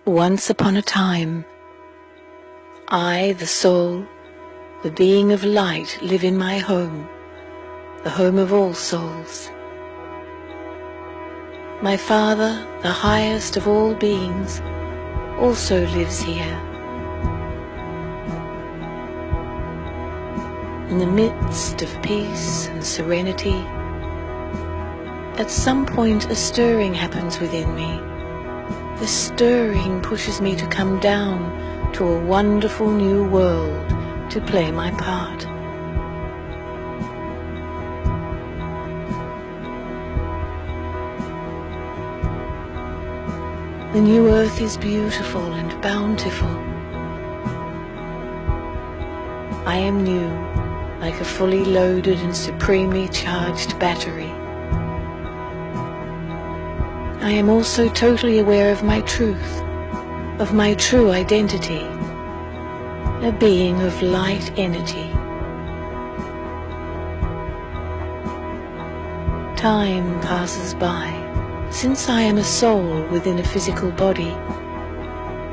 Once upon a time, I, the soul, the being of light, live in my home, the home of all souls. My Father, the highest of all beings, also lives here. In the midst of peace and serenity, at some point a stirring happens within me. This stirring pushes me to come down to a wonderful new world to play my part. The new earth is beautiful and bountiful. I am new, like a fully loaded and supremely charged battery. I am also totally aware of my truth, of my true identity, a being of light energy. Time passes by. Since I am a soul within a physical body,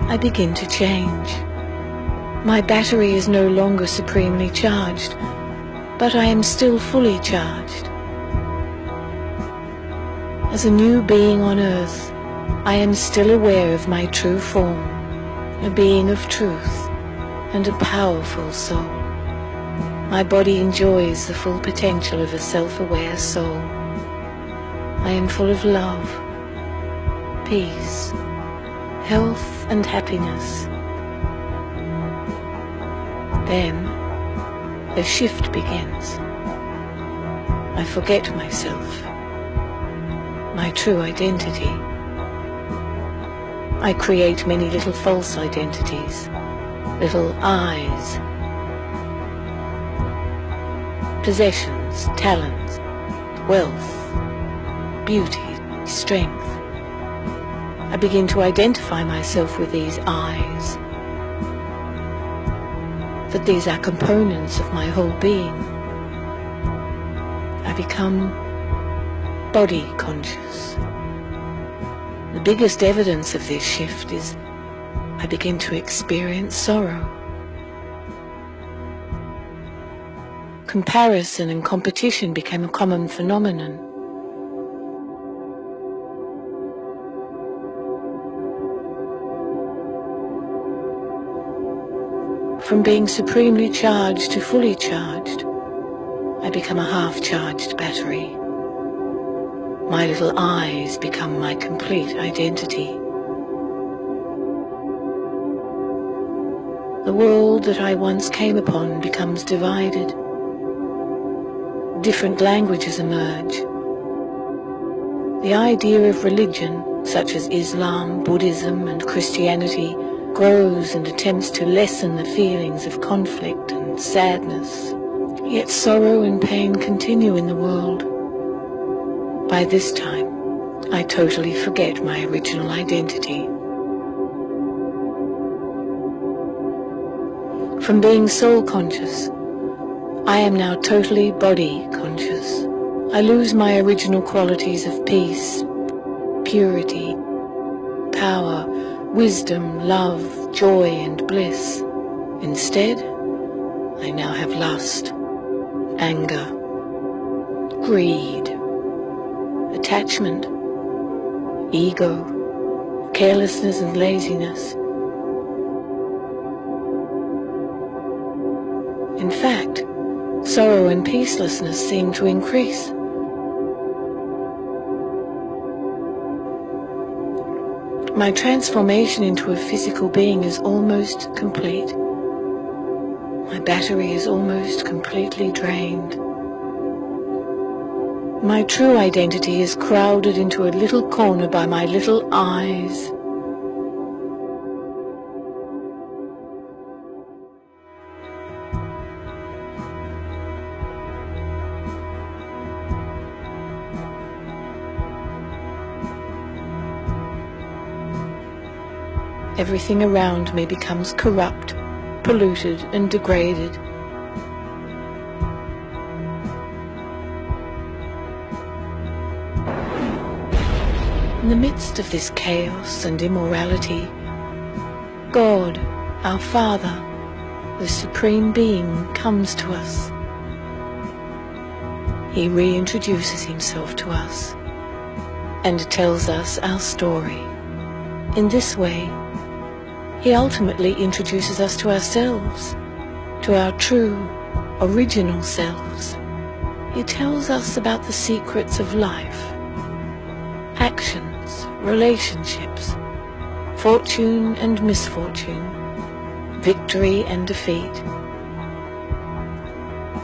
I begin to change. My battery is no longer supremely charged, but I am still fully charged. As a new being on earth, I am still aware of my true form, a being of truth and a powerful soul. My body enjoys the full potential of a self-aware soul. I am full of love, peace, health and happiness. Then a shift begins. I forget myself, my true identity. I create many little false identities, little I's, possessions, talents, wealth, beauty, strength. I begin to identify myself with these I's, that these are components of my whole being. I become body conscious. The biggest evidence of this shift is I begin to experience sorrow. Comparison and competition became a common phenomenon. From being supremely charged to fully charged, I become a half-charged battery. My little I's become my complete identity. The world that I once came upon becomes divided. Different languages emerge. The idea of religion, such as Islam, Buddhism, and Christianity, grows and attempts to lessen the feelings of conflict and sadness. Yet sorrow and pain continue in the world. By this time, I totally forget my original identity. From being soul conscious, I am now totally body conscious. I lose my original qualities of peace, purity, power, wisdom, love, joy, and bliss. Instead, I now have lust, anger, greed, attachment, ego, carelessness and laziness. In fact, sorrow and peacelessness seem to increase. My transformation into a physical being is almost complete. My battery is almost completely drained. My true identity is crowded into a little corner by my little I's. Everything around me becomes corrupt, polluted, and degraded. In the midst of this chaos and immorality, God, our Father, the Supreme Being, comes to us. He reintroduces himself to us and tells us our story. In this way, he ultimately introduces us to ourselves, to our true, original selves. He tells us about the secrets of life, actions, relationships, fortune and misfortune, victory and defeat.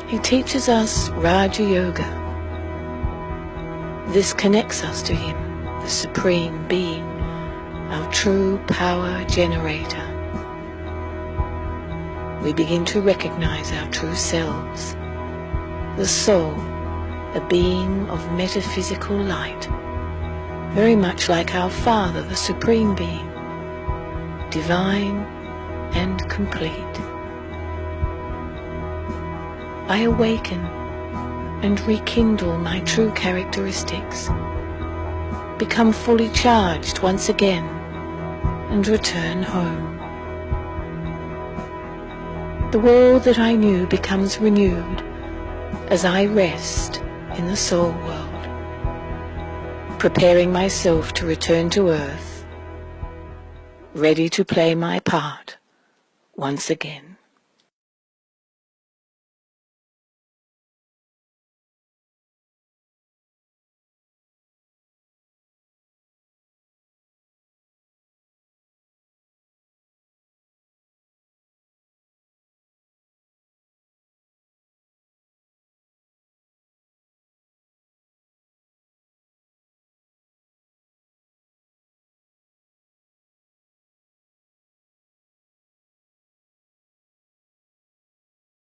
He teaches us Raja Yoga. This connects us to him, the Supreme Being, our true power generator. We begin to recognize our true selves, the soul, a being of metaphysical light, very much like our Father, the Supreme Being, divine and complete. I awaken and rekindle my true characteristics, become fully charged once again, and return home. The world that I knew becomes renewed as I rest in the soul world, preparing myself to return to earth, ready to play my part once again.